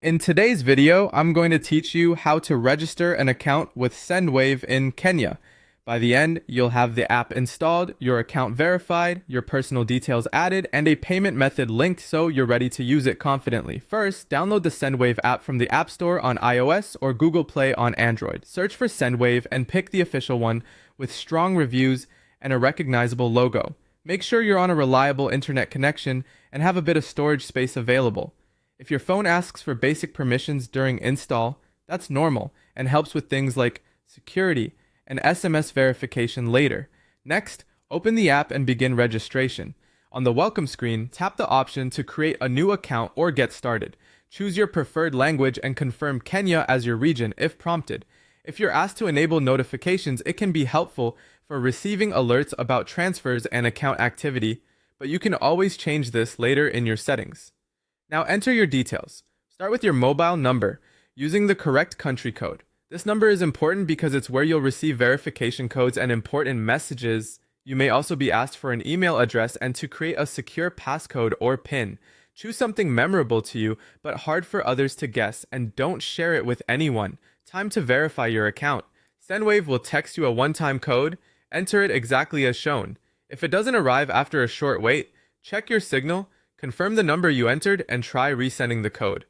In today's video, I'm going to teach you how to register an account with Sendwave in Kenya. By the end, you'll have the app installed, your account verified, your personal details added, and a payment method linked so you're ready to use it confidently. First, download the Sendwave app from the App Store on iOS or Google Play on Android. Search for Sendwave and pick the official one with strong reviews and a recognizable logo. Make sure you're on a reliable internet connection and have a bit of storage space available. If your phone asks for basic permissions during install, that's normal and helps with things like security and SMS verification later. Next, open the app and begin registration. On the welcome screen, tap the option to create a new account or get started. Choose your preferred language and confirm Kenya as your region if prompted. If you're asked to enable notifications, it can be helpful for receiving alerts about transfers and account activity, but you can always change this later in your settings. Now enter your details. Start with your mobile number, using the correct country code. This number is important because it's where you'll receive verification codes and important messages. You may also be asked for an email address and to create a secure passcode or PIN. Choose something memorable to you, but hard for others to guess, and don't share it with anyone. Time to verify your account. Sendwave will text you a one-time code. Enter it exactly as shown. If it doesn't arrive after a short wait, check your signal. Confirm the number you entered and try resending the code.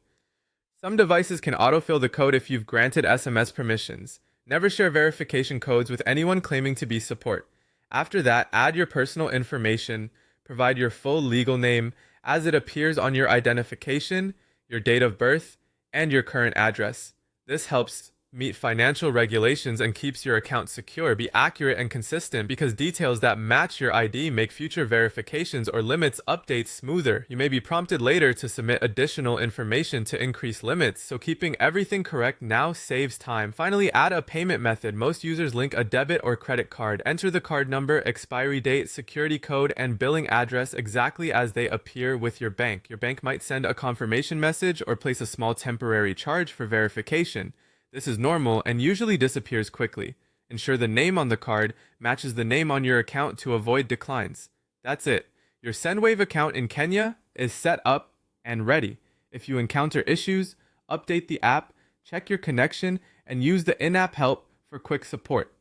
Some devices can autofill the code if you've granted SMS permissions. Never share verification codes with anyone claiming to be support. After that, add your personal information, provide your full legal name as it appears on your identification, your date of birth, and your current address. This helps meet financial regulations and keeps your account secure. Be accurate and consistent because details that match your ID make future verifications or limits updates smoother. You may be prompted later to submit additional information to increase limits, so keeping everything correct now saves time. Finally, add a payment method. Most users link a debit or credit card. Enter the card number, expiry date, security code, and billing address exactly as they appear with your bank. Your bank might send a confirmation message or place a small temporary charge for verification. This is normal and usually disappears quickly. Ensure the name on the card matches the name on your account to avoid declines. That's it. Your Sendwave account in Kenya is set up and ready. If you encounter issues, update the app, check your connection, and use the in-app help for quick support.